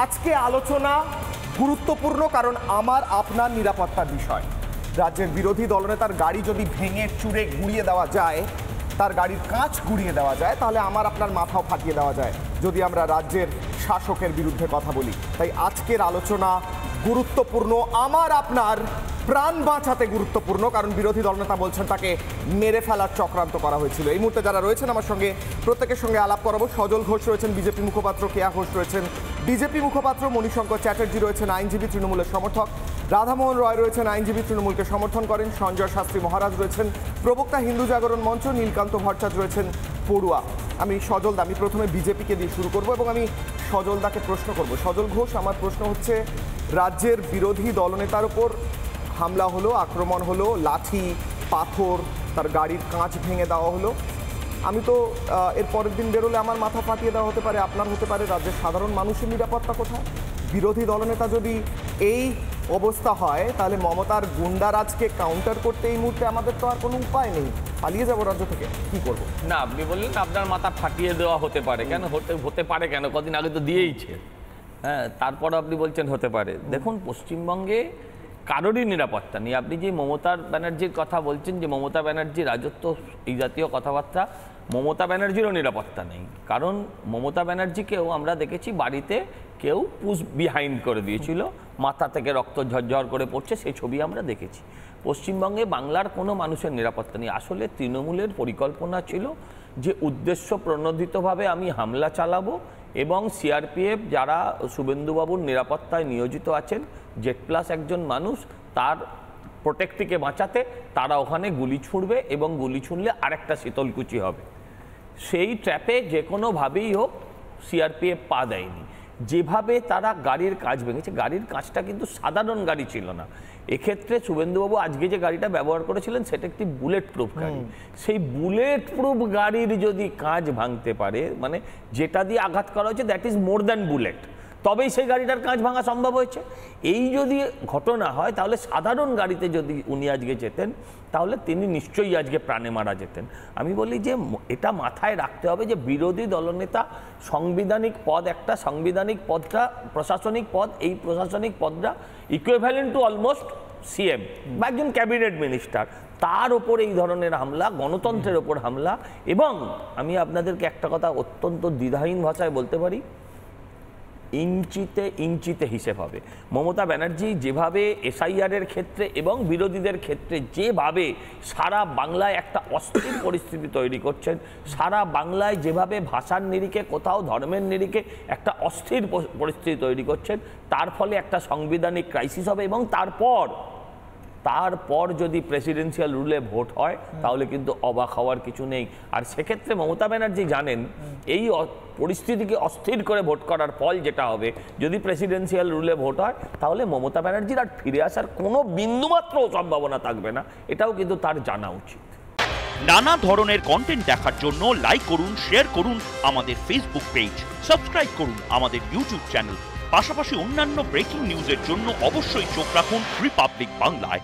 আজকে আলোচনা গুরুত্বপূর্ণ, কারণ আমার আপনার নিরাপত্তার বিষয়। রাজ্যের বিরোধী দলনেতার গাড়ি যদি ভেঙে চুরে গুড়িয়ে দেওয়া যায়, তার গাড়ির কাঁচ গুড়িয়ে দেওয়া যায়, তাহলে আমার আপনার মাথাও ফাটিয়ে দেওয়া যায় যদি আমরা রাজ্যের শাসকের বিরুদ্ধে কথা বলি। তাই আজকের আলোচনা গুরুত্বপূর্ণ, আমার আপনার প্রাণ বাঁচাতে গুরুত্বপূর্ণ, কারণ বিরোধী দলনেতা বলছেন তাকে মেরে ফেলার চক্রান্ত করা হয়েছিল। এই মুহূর্তে যারা রয়েছেন আমার সঙ্গে, প্রত্যেকের সঙ্গে আলাপ করাবো। সজল ঘোষ রয়েছেন বিজেপি মুখপাত্র, কেয়া ঘোষ রয়েছেন বিজেপি মুখপাত্র, মণিশঙ্কর চ্যাটার্জি রয়েছেন আইনজীবী তৃণমূলের সমর্থক, রাধামোহন রয় রয়েছেন আইনজীবী তৃণমূলকে সমর্থন করেন, সঞ্জয় শাস্ত্রী মহারাজ রয়েছেন প্রবক্তা হিন্দু জাগরণ মঞ্চ, নীলকান্ত ভট্টাচার্য রয়েছেন পড়ুয়া। আমি সজলদা, আমি প্রথমে বিজেপিকে দিয়ে শুরু করব এবং আমি সজলদাকে প্রশ্ন করব। সজল ঘোষ, আমার প্রশ্ন হচ্ছে, রাজ্যের বিরোধী দলনেতার উপর হামলা হলো, আক্রমণ হলো, লাঠি পাথর, তার গাড়ির কাঁচ ভেঙে দেওয়া হলো। আমি তো এর পরের দিন বেরোলে আমার মাথা ফাটিয়ে দেওয়া হতে পারে, আপনার হতে পারে। রাজ্যের সাধারণ মানুষের নিরাপত্তা কোথায়? বিরোধী দলনেতা যদি এই অবস্থা হয়, তাহলে মমতার গুন্ডারাজকে কাউন্টার করতে এই মুহূর্তে আমাদের তো আর কোনো উপায় নেই। পালিয়ে যাবো রাজ্য থেকে, কি করবো? না, আপনি বললেন আপনার মাথা ফাটিয়ে দেওয়া হতে পারে। কেন হতে পারে কেন? কদিন আগে তো দিয়েইছে। হ্যাঁ, তারপর আপনি বলছেন হতে পারে। দেখুন, পশ্চিমবঙ্গে কারোরই নিরাপত্তা নেই। আপনি যে মমতা ব্যানার্জির কথা বলছেন, যে মমতা ব্যানার্জির রাজত্ব, এই জাতীয় কথাবার্তা, মমতা ব্যানার্জিরও নিরাপত্তা নেই। কারণ মমতা ব্যানার্জিকেও আমরা দেখেছি বাড়িতে কেউ পুশ বিহাইন্ড করে দিয়েছিল, মাথা থেকে রক্ত ঝরঝর করে পড়ছে, সেই ছবি আমরা দেখেছি। পশ্চিমবঙ্গে বাংলার কোনো মানুষের নিরাপত্তা নেই। আসলে তৃণমূলের পরিকল্পনা ছিল যে উদ্দেশ্য প্রণোদিতভাবে আমি হামলা চালাবো এবং সিআরপিএফ যারা শুভেন্দুবাবুর নিরাপত্তায় নিয়োজিত আছেন, জেড প্লাস একজন মানুষ, তার প্রোটেক্টিকে বাঁচাতে তারা ওখানে গুলি ছুঁড়বে এবং গুলি ছুঁড়লে আরেকটা শীতলকুচি হবে। সেই ট্র্যাপে যে কোনোভাবেই হোক সিআরপিএফ পা দেয়নি। যেভাবে তারা গাড়ির কাঁচ ভেঙেছে, গাড়ির কাঁচটা কিন্তু সাধারণ গাড়ি ছিল না। এক্ষেত্রে শুভেন্দুবাবু আজকে যে গাড়িটা ব্যবহার করেছিলেন সেটা একটি বুলেট প্রুফ গাড়ি। সেই বুলেট প্রুফ গাড়ির যদি কাঁচ ভাঙতে পারে, মানে যেটা দিয়ে আঘাত করা হয়েছে that is more than bullet, তবেই সেই গাড়িটার কাঁচ ভাঙা সম্ভব হয়েছে। এই যদি ঘটনা হয়, তাহলে সাধারণ গাড়িতে যদি উনি আজকে যেতেন, তাহলে তিনি নিশ্চয়ই আজকে প্রাণে মারা যেতেন। আমি বলি যে এটা মাথায় রাখতে হবে যে বিরোধী দলনেতা সাংবিধানিক পদ, একটা সাংবিধানিক পদটা প্রশাসনিক পদ, এই প্রশাসনিক পদটা ইকুইভ্যালেন্ট টু অলমোস্ট সিএম বা একজন ক্যাবিনেট মিনিস্টার, তার ওপর এই ধরনের হামলা, গণতন্ত্রের ওপর হামলা। এবং আমি আপনাদেরকে একটা কথা অত্যন্ত দ্বিধাহীন ভাষায় বলতে পারি, ইঞ্চিতে ইঞ্চিতে হিসেব হবে। মমতা ব্যানার্জি যেভাবে এসআইআরের ক্ষেত্রে এবং বিরোধীদের ক্ষেত্রে যেভাবে সারা বাংলায় একটা অস্থির পরিস্থিতি তৈরি করছেন, সারা বাংলায় যেভাবে ভাষার নিরিখে, কোথাও ধর্মের নিরিখে একটা অস্থির পরিস্থিতি তৈরি করছেন, তার ফলে একটা সাংবিধানিক ক্রাইসিস হবে। এবং তারপর যদি প্রেসিডেন্সিয়াল রুলে ভোট হয়, তাহলে কিন্তু অবাক হওয়ার কিছু নেই। আর সেক্ষেত্রে মমতা ব্যানার্জি জানেন এই পরিস্থিতিকে অস্থির করে ভোট করার ফল যেটা হবে, যদি প্রেসিডেন্সিয়াল রুলে ভোট হয়, তাহলে মমতা ব্যানার্জির আর ফিরে আসার কোনো বিন্দুমাত্র সম্ভাবনা থাকবে না। এটাও কিন্তু তার জানা উচিত। নানা ধরনের কন্টেন্ট দেখার জন্য লাইক করুন, শেয়ার করুন আমাদের ফেসবুক পেজ, সাবস্ক্রাইব করুন আমাদের ইউটিউব চ্যানেল। পাশাপাশি অন্যান্য ব্রেকিং নিউজের জন্য অবশ্যই চোখ রাখুন রিপাবলিক বাংলায়।